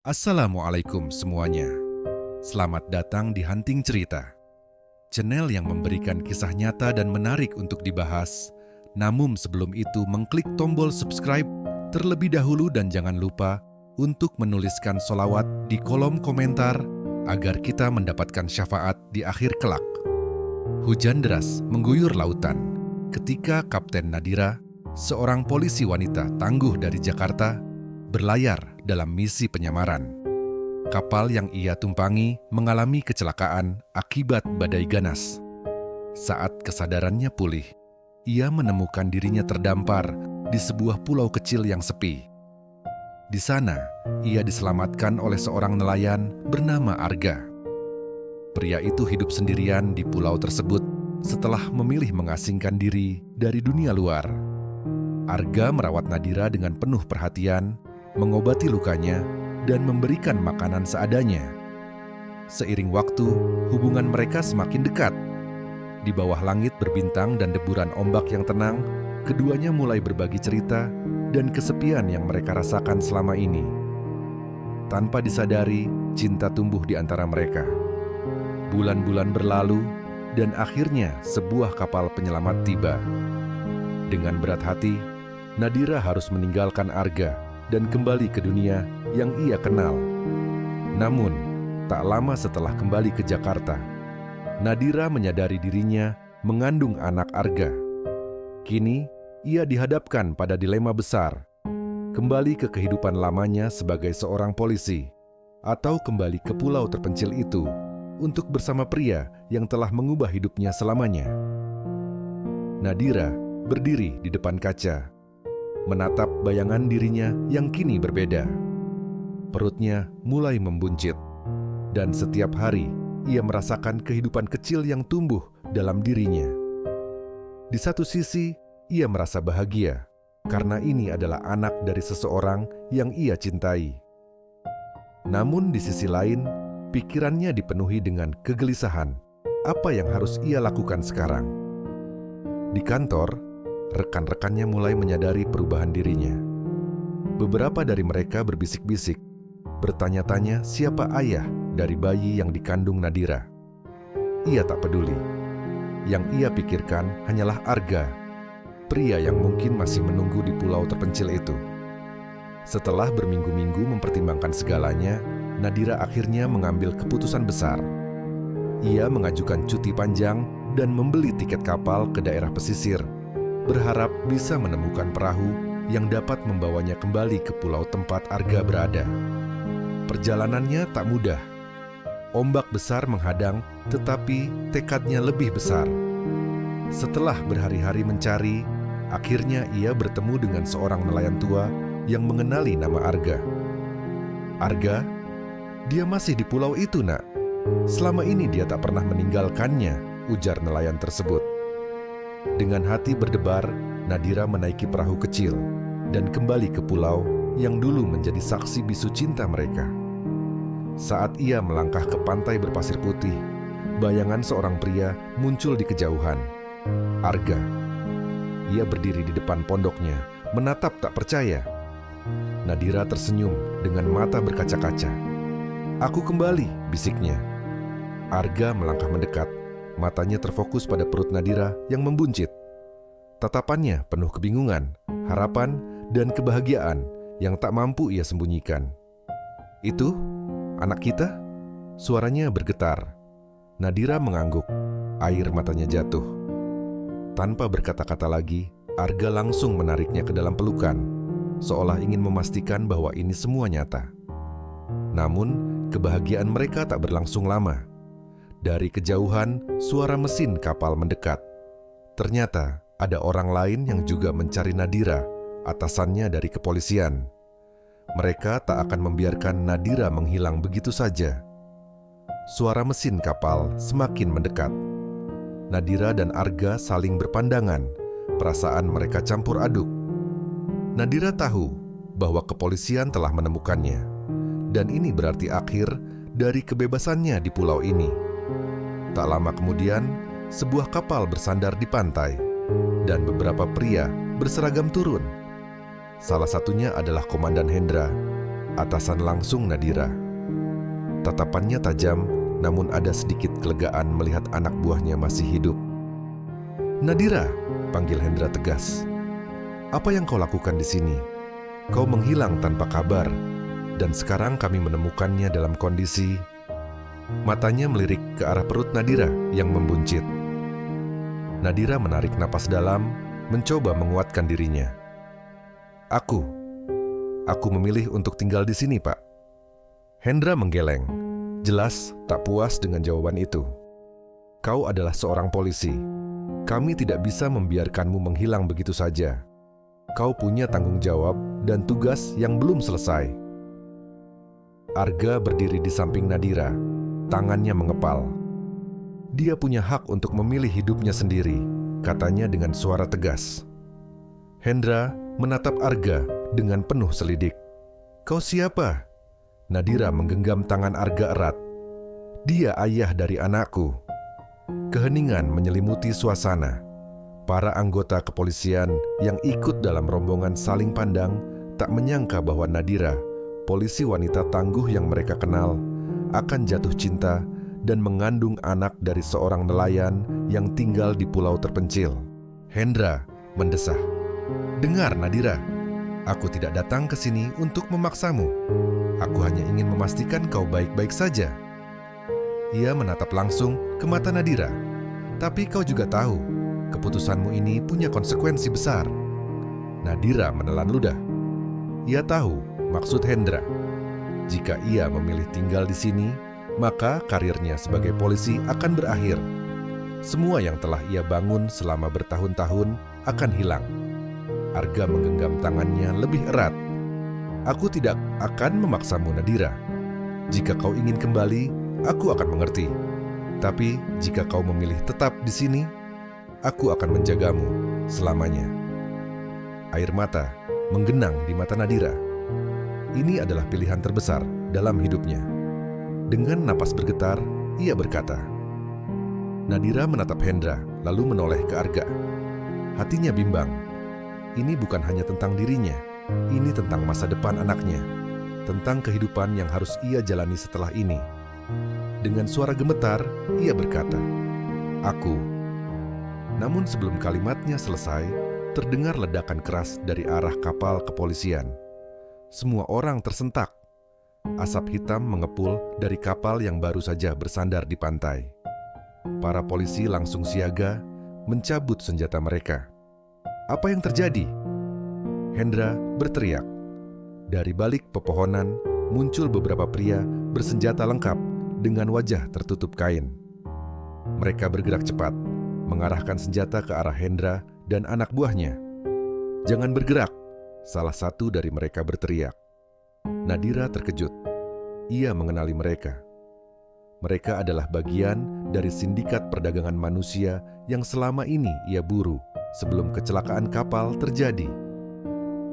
Assalamualaikum semuanya. Selamat datang di Hunting Cerita, channel yang memberikan kisah nyata dan menarik untuk dibahas. Namun sebelum itu mengklik tombol subscribe terlebih dahulu dan jangan lupa untuk menuliskan sholawat di kolom komentar agar kita mendapatkan syafaat di akhir kelak. Hujan deras mengguyur lautan ketika Kapten Nadira, seorang polisi wanita tangguh dari Jakarta, berlayar dalam misi penyamaran. Kapal yang ia tumpangi mengalami kecelakaan akibat badai ganas. Saat kesadarannya pulih, ia menemukan dirinya terdampar di sebuah pulau kecil yang sepi. Di sana, ia diselamatkan oleh seorang nelayan bernama Arga. Pria itu hidup sendirian di pulau tersebut setelah memilih mengasingkan diri dari dunia luar. Arga merawat Nadira dengan penuh perhatian, mengobati lukanya, dan memberikan makanan seadanya. Seiring waktu, hubungan mereka semakin dekat. Di bawah langit berbintang dan deburan ombak yang tenang, keduanya mulai berbagi cerita dan kesepian yang mereka rasakan selama ini. Tanpa disadari, cinta tumbuh di antara mereka. Bulan-bulan berlalu, dan akhirnya sebuah kapal penyelamat tiba. Dengan berat hati, Nadira harus meninggalkan Arga dan kembali ke dunia yang ia kenal. Namun, tak lama setelah kembali ke Jakarta, Nadira menyadari dirinya mengandung anak Arga. Kini, ia dihadapkan pada dilema besar, kembali ke kehidupan lamanya sebagai seorang polisi, atau kembali ke pulau terpencil itu untuk bersama pria yang telah mengubah hidupnya selamanya. Nadira berdiri di depan kaca, menatap bayangan dirinya yang kini berbeda. Perutnya mulai membuncit, dan setiap hari ia merasakan kehidupan kecil yang tumbuh dalam dirinya. Di satu sisi, ia merasa bahagia karena ini adalah anak dari seseorang yang ia cintai. Namun di sisi lain, pikirannya dipenuhi dengan kegelisahan. Apa yang harus ia lakukan sekarang? Di kantor, rekan-rekannya mulai menyadari perubahan dirinya. Beberapa dari mereka berbisik-bisik, bertanya-tanya siapa ayah dari bayi yang dikandung Nadira. Ia tak peduli. Yang ia pikirkan hanyalah Arga, pria yang mungkin masih menunggu di pulau terpencil itu. Setelah berminggu-minggu mempertimbangkan segalanya, Nadira akhirnya mengambil keputusan besar. Ia mengajukan cuti panjang dan membeli tiket kapal ke daerah pesisir, berharap bisa menemukan perahu yang dapat membawanya kembali ke pulau tempat Arga berada. Perjalanannya tak mudah. Ombak besar menghadang, tetapi tekadnya lebih besar. Setelah berhari-hari mencari, akhirnya ia bertemu dengan seorang nelayan tua yang mengenali nama Arga. "Arga, dia masih di pulau itu, Nak. Selama ini dia tak pernah meninggalkannya," ujar nelayan tersebut. Dengan hati berdebar, Nadira menaiki perahu kecil dan kembali ke pulau yang dulu menjadi saksi bisu cinta mereka. Saat ia melangkah ke pantai berpasir putih, bayangan seorang pria muncul di kejauhan. Arga. Ia berdiri di depan pondoknya, menatap tak percaya. Nadira tersenyum dengan mata berkaca-kaca. "Aku kembali," bisiknya. Arga melangkah mendekat. Matanya terfokus pada perut Nadira yang membuncit. Tatapannya penuh kebingungan, harapan, dan kebahagiaan yang tak mampu ia sembunyikan. "Itu anak kita?" Suaranya bergetar. Nadira mengangguk, air matanya jatuh. Tanpa berkata-kata lagi, Arga langsung menariknya ke dalam pelukan, seolah ingin memastikan bahwa ini semua nyata. Namun, kebahagiaan mereka tak berlangsung lama. Dari kejauhan, suara mesin kapal mendekat. Ternyata ada orang lain yang juga mencari Nadira, atasannya dari kepolisian. Mereka tak akan membiarkan Nadira menghilang begitu saja. Suara mesin kapal semakin mendekat. Nadira dan Arga saling berpandangan, perasaan mereka campur aduk. Nadira tahu bahwa kepolisian telah menemukannya, dan ini berarti akhir dari kebebasannya di pulau ini. Tak lama kemudian, sebuah kapal bersandar di pantai, dan beberapa pria berseragam turun. Salah satunya adalah Komandan Hendra, Atasan langsung Nadira. Tatapannya tajam, namun ada sedikit kelegaan melihat anak buahnya masih hidup. "Nadira," panggil Hendra tegas. "Apa yang kau lakukan di sini? Kau menghilang tanpa kabar, dan sekarang kami menemukannya dalam kondisi..." Matanya melirik ke arah perut Nadira yang membuncit. Nadira menarik napas dalam, mencoba menguatkan dirinya. Aku memilih untuk tinggal di sini, Pak." Hendra menggeleng, jelas tak puas dengan jawaban itu. "Kau adalah seorang polisi. Kami tidak bisa membiarkanmu menghilang begitu saja. Kau punya tanggung jawab dan tugas yang belum selesai." Arga berdiri di samping Nadira, tangannya mengepal. "Dia punya hak untuk memilih hidupnya sendiri," katanya dengan suara tegas. Hendra menatap Arga dengan penuh selidik. "Kau siapa?" Nadira menggenggam tangan Arga erat. "Dia ayah dari anakku." Keheningan menyelimuti suasana. Para anggota kepolisian yang ikut dalam rombongan saling pandang tak menyangka bahwa Nadira, polisi wanita tangguh yang mereka kenal, akan jatuh cinta dan mengandung anak dari seorang nelayan yang tinggal di pulau terpencil. Hendra mendesah, "Dengar Nadira, aku tidak datang ke sini untuk memaksamu. Aku hanya ingin memastikan kau baik-baik saja." Ia menatap langsung ke mata Nadira. "Tapi kau juga tahu, keputusanmu ini punya konsekuensi besar." Nadira menelan ludah. Ia tahu maksud Hendra. Jika ia memilih tinggal di sini, maka karirnya sebagai polisi akan berakhir. Semua yang telah ia bangun selama bertahun-tahun akan hilang. Arga menggenggam tangannya lebih erat. "Aku tidak akan memaksamu, Nadira. Jika kau ingin kembali, aku akan mengerti. Tapi jika kau memilih tetap di sini, aku akan menjagamu selamanya." Air mata menggenang di mata Nadira. Ini adalah pilihan terbesar dalam hidupnya. Dengan napas bergetar, ia berkata. Nadira menatap Hendra, lalu menoleh ke Arga. Hatinya bimbang. Ini bukan hanya tentang dirinya, ini tentang masa depan anaknya, tentang kehidupan yang harus ia jalani setelah ini. Dengan suara gemetar, ia berkata, "Aku." Namun sebelum kalimatnya selesai, terdengar ledakan keras dari arah kapal kepolisian. Semua orang tersentak. Asap hitam mengepul dari kapal yang baru saja bersandar di pantai. Para polisi langsung siaga, mencabut senjata mereka. "Apa yang terjadi?" Hendra berteriak. Dari balik pepohonan muncul beberapa pria bersenjata lengkap dengan wajah tertutup kain. Mereka bergerak cepat, mengarahkan senjata ke arah Hendra dan anak buahnya. "Jangan bergerak!" salah satu dari mereka berteriak. Nadira terkejut. Ia mengenali mereka. Mereka adalah bagian dari sindikat perdagangan manusia yang selama ini ia buru sebelum kecelakaan kapal terjadi.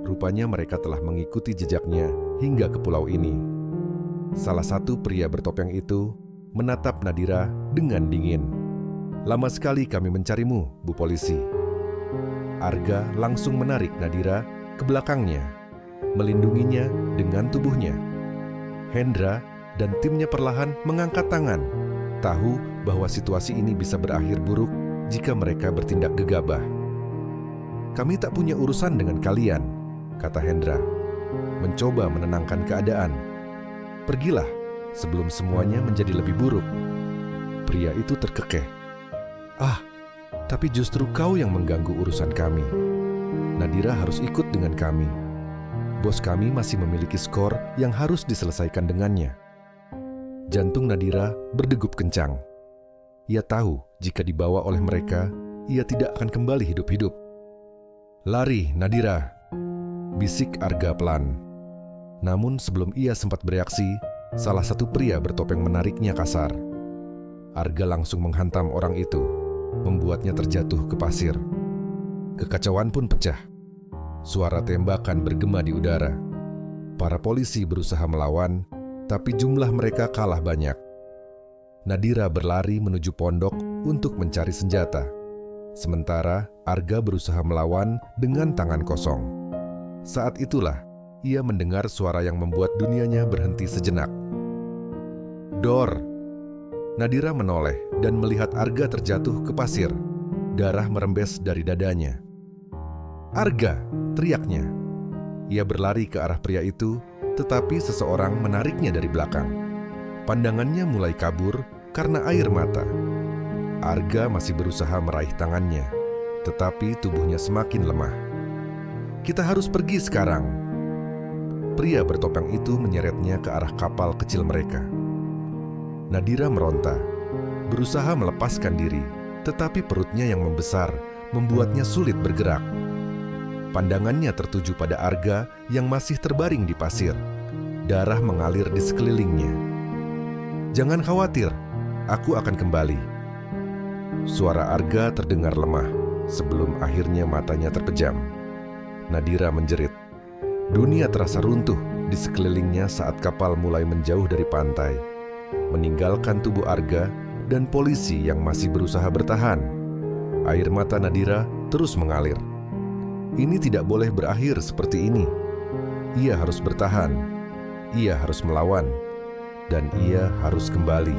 Rupanya mereka telah mengikuti jejaknya hingga ke pulau ini. Salah satu pria bertopeng itu menatap Nadira dengan dingin. "Lama sekali kami mencarimu, Bu Polisi." Arga langsung menarik Nadira ke belakangnya, melindunginya dengan tubuhnya. Hendra dan timnya perlahan mengangkat tangan, tahu bahwa situasi ini bisa berakhir buruk jika mereka bertindak gegabah. "Kami tak punya urusan dengan kalian," kata Hendra, mencoba menenangkan keadaan. "Pergilah sebelum semuanya menjadi lebih buruk." Pria itu terkekeh. Tapi justru kau yang mengganggu urusan kami. Nadira harus ikut dengan kami. Bos kami masih memiliki skor yang harus diselesaikan dengannya." Jantung Nadira berdegup kencang. Ia tahu jika dibawa oleh mereka, ia tidak akan kembali hidup-hidup. "Lari, Nadira!" bisik Arga pelan. Namun sebelum ia sempat bereaksi, salah satu pria bertopeng menariknya kasar. Arga langsung menghantam orang itu, membuatnya terjatuh ke pasir. Kekacauan pun pecah. Suara tembakan bergema di udara. Para polisi berusaha melawan, tapi jumlah mereka kalah banyak. Nadira berlari menuju pondok untuk mencari senjata. Sementara Arga berusaha melawan dengan tangan kosong. Saat itulah ia mendengar suara yang membuat dunianya berhenti sejenak. "Dor!" Nadira menoleh dan melihat Arga terjatuh ke pasir. Darah merembes dari dadanya. "Arga!" teriaknya. Ia berlari ke arah pria itu, tetapi seseorang menariknya dari belakang. Pandangannya mulai kabur karena air mata. Arga masih berusaha meraih tangannya, tetapi tubuhnya semakin lemah. "Kita harus pergi sekarang." Pria bertopeng itu menyeretnya ke arah kapal kecil mereka. Nadira meronta, berusaha melepaskan diri, tetapi perutnya yang membesar membuatnya sulit bergerak. Pandangannya tertuju pada Arga yang masih terbaring di pasir. Darah mengalir di sekelilingnya. "Jangan khawatir, aku akan kembali." Suara Arga terdengar lemah sebelum akhirnya matanya terpejam. Nadira menjerit. Dunia terasa runtuh di sekelilingnya saat kapal mulai menjauh dari pantai, meninggalkan tubuh Arga dan polisi yang masih berusaha bertahan. Air mata Nadira terus mengalir. Ini tidak boleh berakhir seperti ini. Ia harus bertahan, ia harus melawan, dan ia harus kembali.